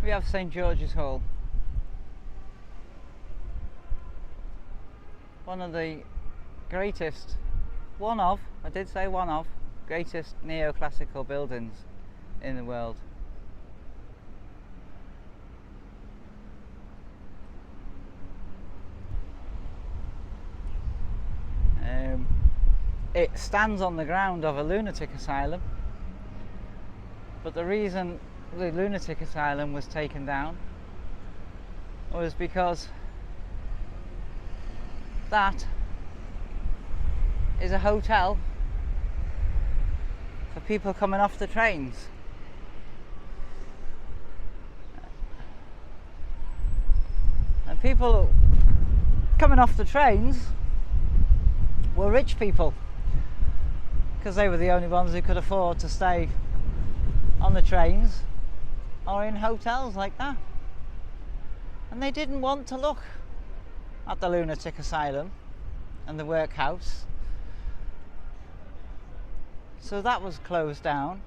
we have St George's Hall. One of the greatest, I did say one of, greatest neoclassical buildings in the world. It stands on the ground of a lunatic asylum, but the reason the lunatic asylum was taken down was because that is a hotel for people coming off the trains. And people coming off the trains were rich people, because they were the only ones who could afford to stay on the trains or in hotels like that. And they didn't want to look at the lunatic asylum and the workhouse. So that was closed down,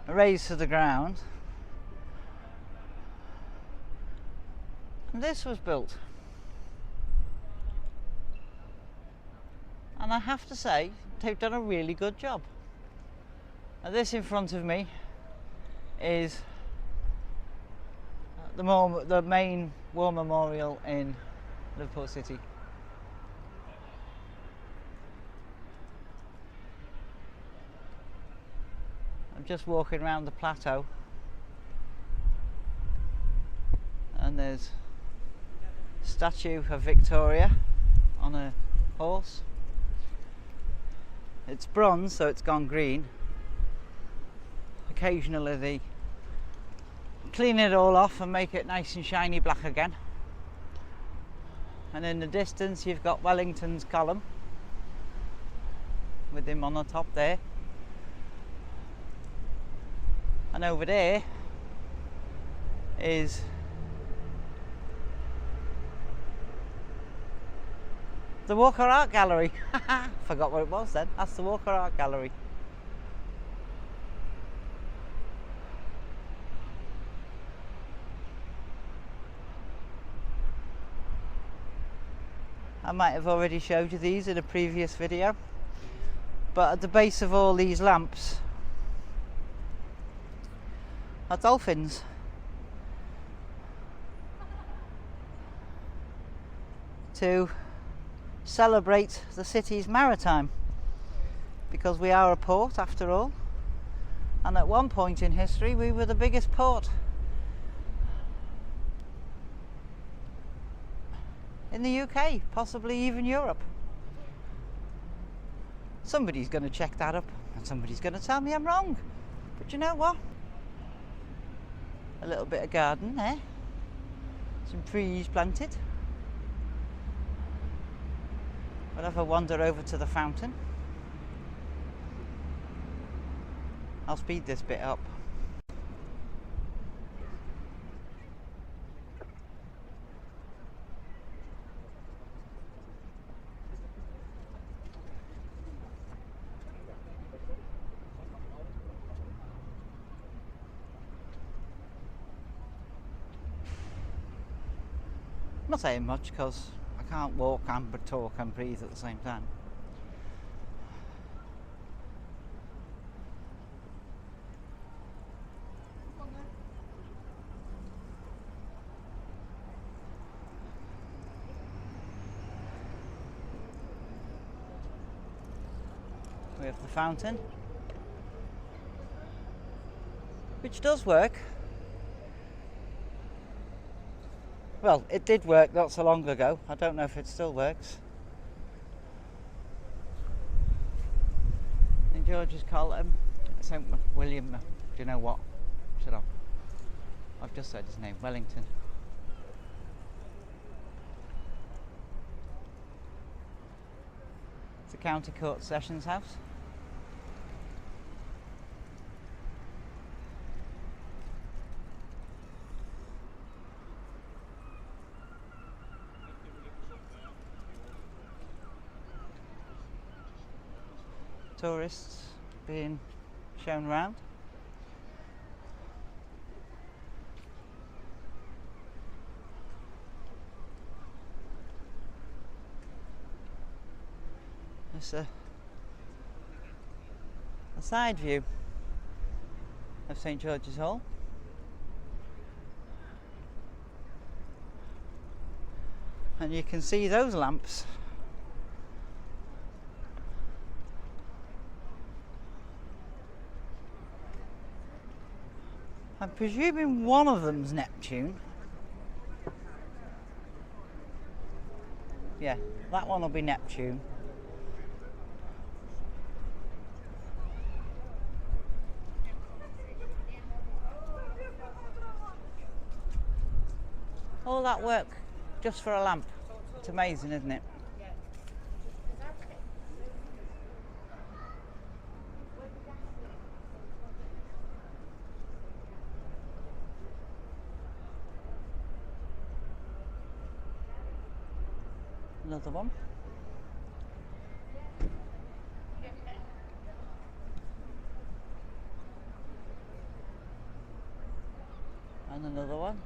razed to the ground, and this was built. And I have to say, they've done a really good job. Now, this in front of me is the main war memorial in Liverpool City. I'm just walking around the plateau, and there's a statue of Victoria on a horse. It's bronze, so it's gone green. Occasionally they clean it all off and make it nice and shiny black again. And in the distance you've got Wellington's column with him on the top there. And over there is the Walker Art Gallery. Forgot what it was then. That's the Walker Art Gallery. I might have already showed you these in a previous video, but at the base of all these lamps are dolphins. To celebrate the city's maritime, because we are a port after all, and at one point in history we were the biggest port in the UK, possibly even Europe. Somebody's going to check that up and somebody's going to tell me I'm wrong, but you know what, a little bit of garden there, some trees planted. We'll have a wander over to the fountain. I'll speed this bit up. I'm not saying much because I can't walk and talk and breathe at the same time. We have the fountain, which does work. Well, it did work not so long ago. I don't know if it still works. St George's Column, St William, do you know what? Shut up. I've just said his name, Wellington. It's the County Court Sessions House. Tourists being shown around. It's a side view of St George's Hall. And you can see those lamps. I'm presuming one of them's Neptune. Yeah, that one will be Neptune. All that work just for a lamp. It's amazing, isn't it? Another one. And another one.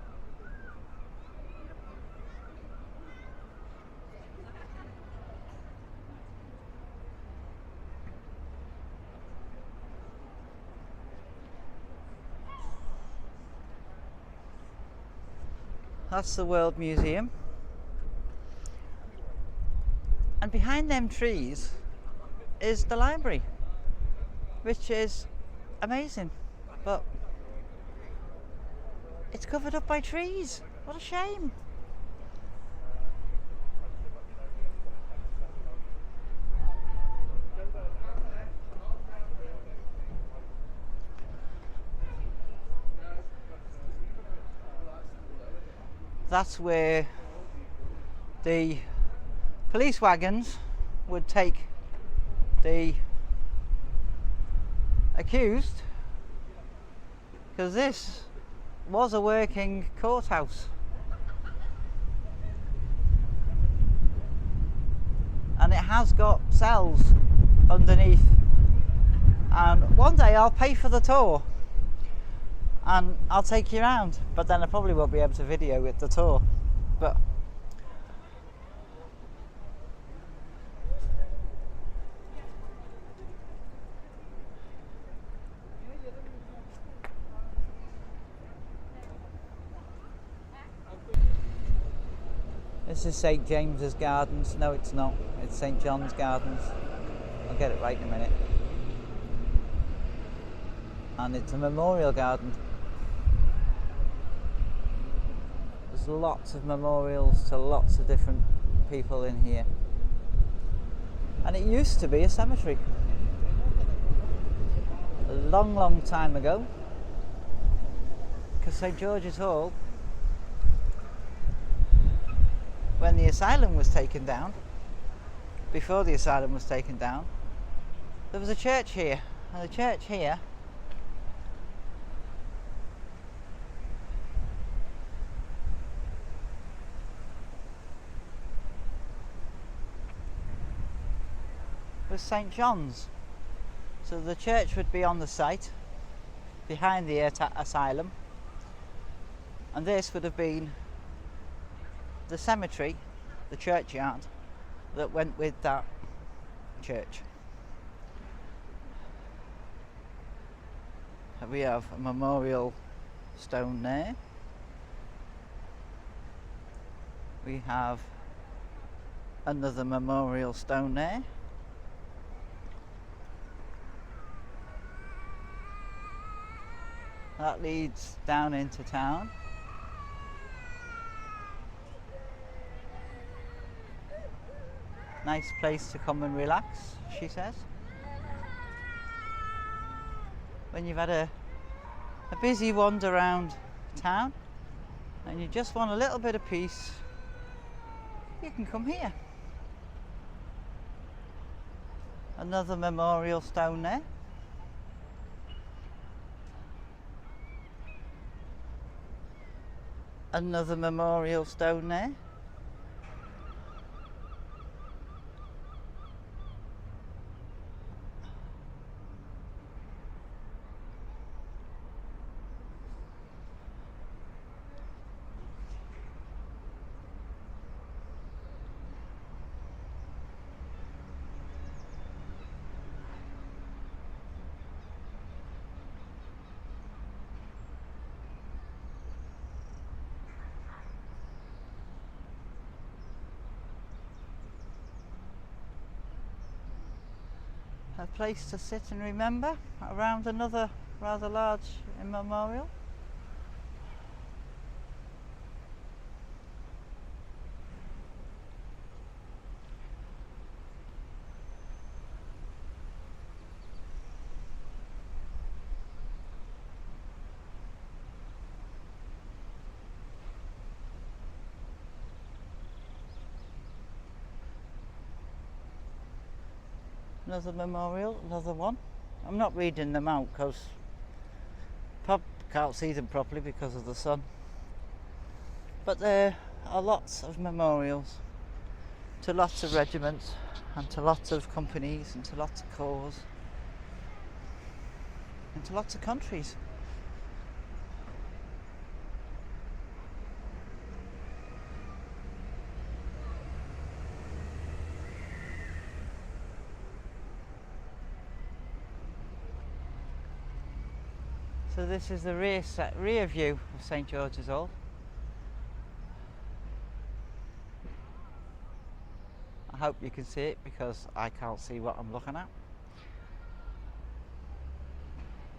That's the World Museum. And behind them trees is the library, which is amazing, but it's covered up by trees. What a shame. That's where the police wagons would take the accused, because this was a working courthouse, and it has got cells underneath. And one day I'll pay for the tour and I'll take you around, but then I probably won't be able to video with the tour. But this is St James's Gardens. No, it's not. It's St John's Gardens. I'll get it right in a minute. And it's a memorial garden. There's lots of memorials to lots of different people in here. And it used to be a cemetery. A long, long time ago. Because St George's Hall, when the asylum was taken down, before the asylum was taken down, there was a church here. And the church here was St John's. So the church would be on the site behind the asylum, and this would have been the cemetery, the churchyard that went with that church. We have a memorial stone there. We have another memorial stone there. That leads down into town. Nice place to come and relax, she says. When you've had a busy wander around town and you just want a little bit of peace, you can come here. Another memorial stone there. Another memorial stone there. a place to sit and remember around another rather large memorial. Another memorial, another one. I'm not reading them out because I can't see them properly because of the sun. But there are lots of memorials to lots of regiments and to lots of companies and to lots of corps and to lots of countries. So this is the rear view of St George's Hall. I hope you can see it because I can't see what I'm looking at.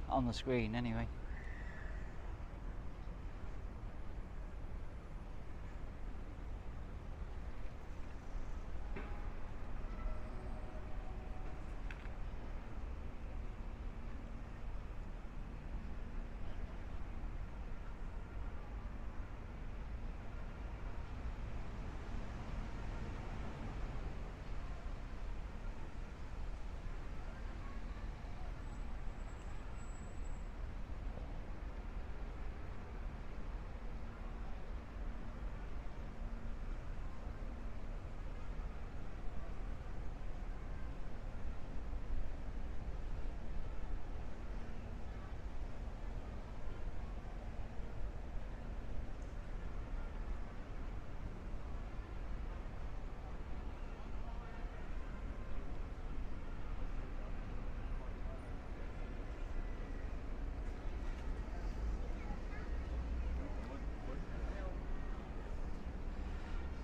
On the screen anyway.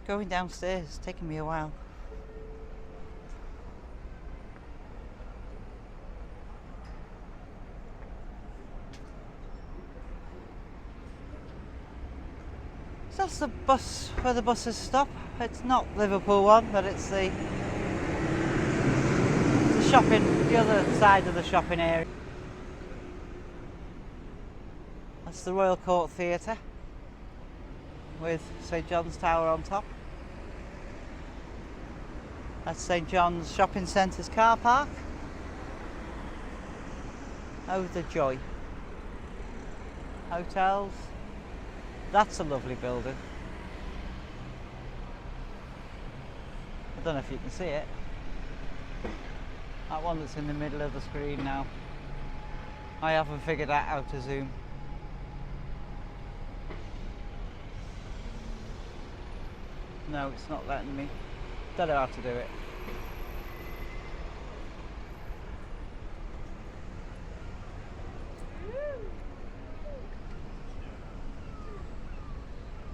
Going downstairs is taking me a while. So that's the bus where the buses stop. It's not Liverpool one, but it's the shopping, the other side of the shopping area. That's the Royal Court Theatre with St John's Tower on top. That's St John's Shopping Centre's car park. Oh, the joy. Hotels. That's a lovely building. I don't know if you can see it. That one that's in the middle of the screen now. I haven't figured out how to zoom. No, it's not letting me. Don't know how to do it.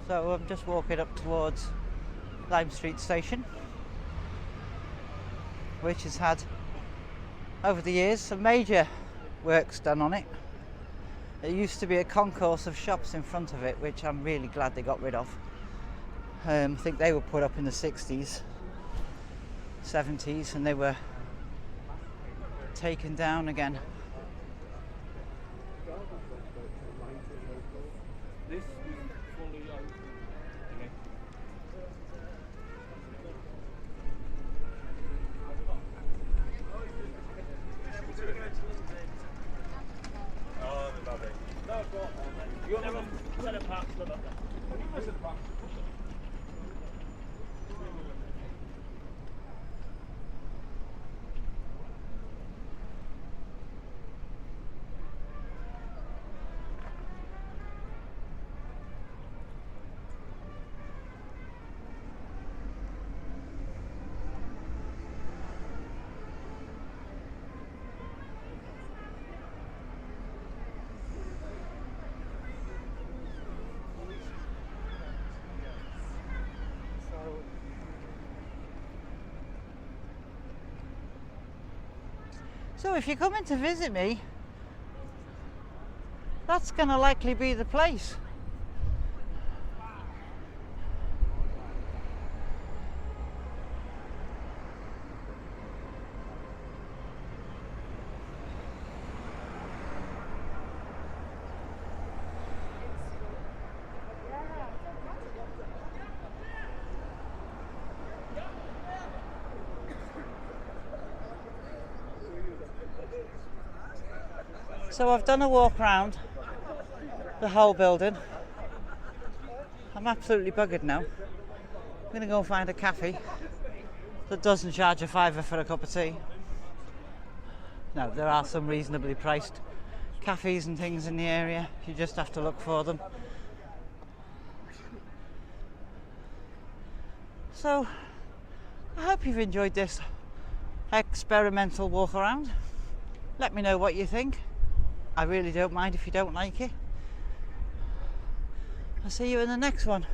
So I'm just walking up towards Lime Street Station, which has had, over the years, some major works done on it. There used to be a concourse of shops in front of it, which I'm really glad they got rid of. I think they were put up in the 60s, 70s, and they were taken down again. This is fully open. Oh, they love it. No, I've got you want them set of parks, love it. So if you're coming to visit me, that's going to likely be the place. So I've done a walk around the whole building. I'm absolutely buggered now. I'm going to go and find a cafe that doesn't charge a fiver for a cup of tea. Now, there are some reasonably priced cafes and things in the area. You just have to look for them. So, I hope you've enjoyed this experimental walk around. Let me know what you think. I really don't mind if you don't like it. I'll see you in the next one.